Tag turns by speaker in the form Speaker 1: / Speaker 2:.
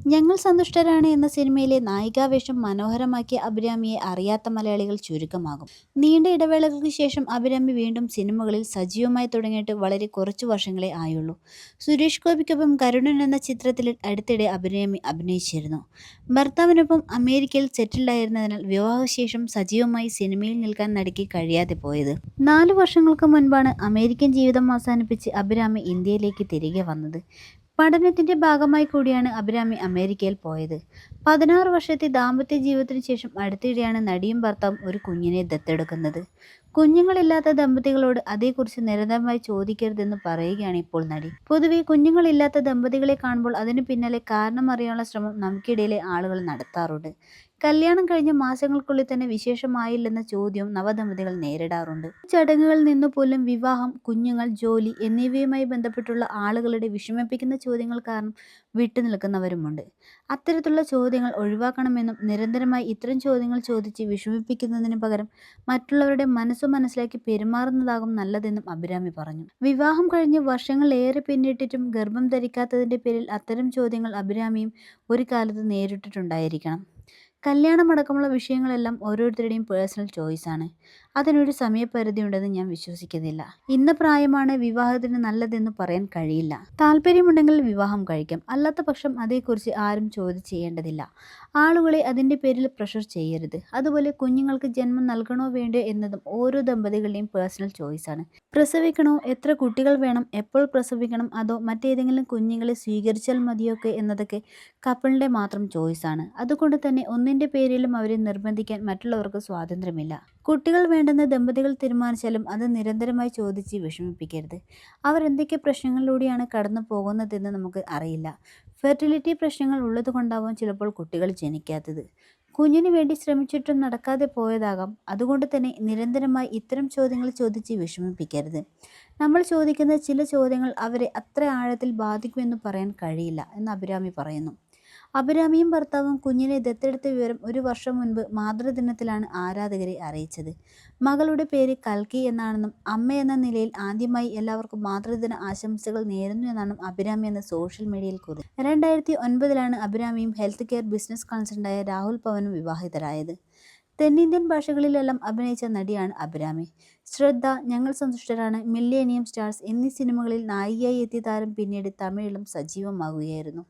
Speaker 1: ഞങ്ങൾ സന്തുഷ്ടരാണ് എന്ന സിനിമയിലെ നായികാവേഷം മനോഹരമാക്കിയ അഭിരാമിയെ അറിയാത്ത മലയാളികൾ ചുരുക്കമാകും. നീണ്ട ഇടവേളകൾക്ക് ശേഷം അഭിരാമി വീണ്ടും സിനിമകളിൽ സജീവമായി തുടങ്ങിയിട്ട് വളരെ കുറച്ചു വർഷങ്ങളേ ആയുള്ളൂ. സുരേഷ് ഗോപിക്കൊപ്പം കരുണൻ എന്ന ചിത്രത്തിൽ അടുത്തിടെ അഭിരാമി അഭിനയിച്ചിരുന്നു. ഭർത്താവിനൊപ്പം അമേരിക്കയിൽ സെറ്റിൽഡായിരുന്നതിനാൽ വിവാഹശേഷം സജീവമായി സിനിമയിൽ നിൽക്കാൻ നടിക്ക് കഴിയാതെ പോയത്. 4 വർഷങ്ങൾക്ക് മുൻപാണ് അമേരിക്കൻ ജീവിതം അവസാനിപ്പിച്ച് അഭിരാമി ഇന്ത്യയിലേക്ക് തിരികെ വന്നത്. പഠനത്തിന്റെ ഭാഗമായി കൂടിയാണ് അഭിരാമി അമേരിക്കയിൽ പോയത്. 16 വർഷത്തെ ദാമ്പത്യ ജീവിതത്തിനു ശേഷം അടുത്തിടെയാണ് നടിയും ഭർത്താവും ഒരു കുഞ്ഞിനെ ദത്തെടുക്കുന്നത്. കുഞ്ഞുങ്ങളില്ലാത്ത ദമ്പതികളോട് അതേക്കുറിച്ച് നിരന്തരമായി ചോദിക്കരുതെന്ന് പറയുകയാണ് ഇപ്പോൾ നടി. പൊതുവെ കുഞ്ഞുങ്ങളില്ലാത്ത ദമ്പതികളെ കാണുമ്പോൾ അതിനു പിന്നിലെ കാരണം അറിയാനുള്ള ശ്രമം നമുക്കിടയിലെ ആളുകൾ നടത്താറുണ്ട്. കല്യാണം കഴിഞ്ഞ മാസങ്ങൾക്കുള്ളിൽ തന്നെ വിശേഷമായില്ലെന്ന ചോദ്യവും നവദമ്പതികൾ നേരിടാറുണ്ട്. ചടങ്ങുകളിൽ നിന്നുപോലും വിവാഹം, കുഞ്ഞുങ്ങൾ, ജോലി എന്നിവയുമായി ബന്ധപ്പെട്ടുള്ള ആളുകളുടെ വിഷമിപ്പിക്കുന്ന ചോദ്യങ്ങൾ കാരണം വിട്ടുനിൽക്കുന്നവരുമുണ്ട്. അത്തരത്തിലുള്ള ചോദ്യങ്ങൾ ഒഴിവാക്കണമെന്നും നിരന്തരമായി ഇത്തരം ചോദ്യങ്ങൾ ചോദിച്ച് വിഷമിപ്പിക്കുന്നതിന് പകരം മറ്റുള്ളവരുടെ മനസ്സു മനസ്സിലാക്കി പെരുമാറുന്നതാകും നല്ലതെന്നും അഭിരാമി പറഞ്ഞു. വിവാഹം കഴിഞ്ഞ് വർഷങ്ങൾ ഏറെ പിന്നിട്ടിട്ടും ഗർഭം ധരിക്കാത്തതിന്റെ പേരിൽ അത്തരം ചോദ്യങ്ങൾ അഭിരാമിയും ഒരു കാലത്ത് നേരിട്ടിട്ടുണ്ടായിരിക്കണം. കല്യാണമടക്കമുള്ള വിഷയങ്ങളെല്ലാം ഓരോരുത്തരുടെയും പേഴ്സണൽ ചോയ്സാണ്. അതിനൊരു സമയപരിധിയുണ്ടെന്ന് ഞാൻ വിശ്വസിക്കുന്നില്ല. ഇന്ന പ്രായമാണ് വിവാഹത്തിന് നല്ലതെന്ന് പറയാൻ കഴിയില്ല. താല്പര്യമുണ്ടെങ്കിൽ വിവാഹം കഴിക്കാം. അല്ലാത്ത പക്ഷം അതേക്കുറിച്ച് ആരും ചോദ്യം ചെയ്യേണ്ടതില്ല. ആളുകളെ അതിന്റെ പേരിൽ പ്രഷർ ചെയ്യരുത്. അതുപോലെ കുഞ്ഞുങ്ങൾക്ക് ജന്മം നൽകണോ വേണ്ടയോ എന്നതും ഓരോ ദമ്പതികളുടെയും പേഴ്സണൽ ചോയ്സാണ്. പ്രസവിക്കണോ, എത്ര കുട്ടികൾ വേണം, എപ്പോൾ പ്രസവിക്കണം, അതോ മറ്റേതെങ്കിലും കുഞ്ഞുങ്ങളെ സ്വീകരിച്ചാൽ മതിയൊക്കെ എന്നതൊക്കെ കപ്പിളിന്റെ മാത്രം ചോയ്സാണ്. അതുകൊണ്ട് തന്നെ ഒന്നിന്റെ പേരിലും അവരെ നിർബന്ധിക്കാൻ മറ്റുള്ളവർക്ക് സ്വാതന്ത്ര്യമില്ല. കുട്ടികൾ വേണ്ടെന്ന് ദമ്പതികൾ തീരുമാനിച്ചാലും അത് നിരന്തരമായി ചോദിച്ച് വിഷമിപ്പിക്കരുത്. അവർ എന്തൊക്കെ പ്രശ്നങ്ങളിലൂടെയാണ് കടന്നു പോകുന്നതെന്ന് നമുക്ക് അറിയില്ല. ഫെർട്ടിലിറ്റി പ്രശ്നങ്ങൾ ഉള്ളതുകൊണ്ടാവാം ചിലപ്പോൾ കുട്ടികൾ ജനിക്കാത്തത്. കുഞ്ഞിന് വേണ്ടി ശ്രമിച്ചിട്ടും നടക്കാതെ പോയതാകാം. അതുകൊണ്ട് തന്നെ നിരന്തരമായി ഇത്തരം ചോദ്യങ്ങൾ ചോദിച്ച് വിഷമിപ്പിക്കരുത്. നമ്മൾ ചോദിക്കുന്ന ചില ചോദ്യങ്ങൾ അവരെ അത്ര ആഴത്തിൽ ബാധിക്കുമെന്ന് പറയാൻ കഴിയില്ല എന്ന് അഭിരാമി പറയുന്നു. അഭിരാമിയും ഭർത്താവും കുഞ്ഞിനെ ദത്തെടുത്ത വിവരം ഒരു വർഷം മുൻപ് മാതൃദിനത്തിലാണ് ആരാധകരെ അറിയിച്ചത്. മകളുടെ പേര് കൽക്കി എന്നാണെന്നും അമ്മ എന്ന നിലയിൽ ആദ്യമായി എല്ലാവർക്കും മാതൃദിന ആശംസകൾ നേരുന്നു എന്നാണ് അഭിരാമി എന്ന സോഷ്യൽ മീഡിയയിൽ കുറിച്ചു. 2009 അഭിരാമിയും ഹെൽത്ത് കെയർ ബിസിനസ് കൺസൾട്ടന്റായ രാഹുൽ പവനും വിവാഹിതരായത്. തെന്നിന്ത്യൻ ഭാഷകളിലെല്ലാം അഭിനയിച്ച നടിയാണ് അഭിരാമി. ശ്രദ്ധ, ഞങ്ങൾ സന്തുഷ്ടരാണ്, മില്ലേനിയം സ്റ്റാർസ് എന്നീ സിനിമകളിൽ നായികയായി എത്തിയ താരം പിന്നീട് തമിഴിലും സജീവമാകുകയായിരുന്നു.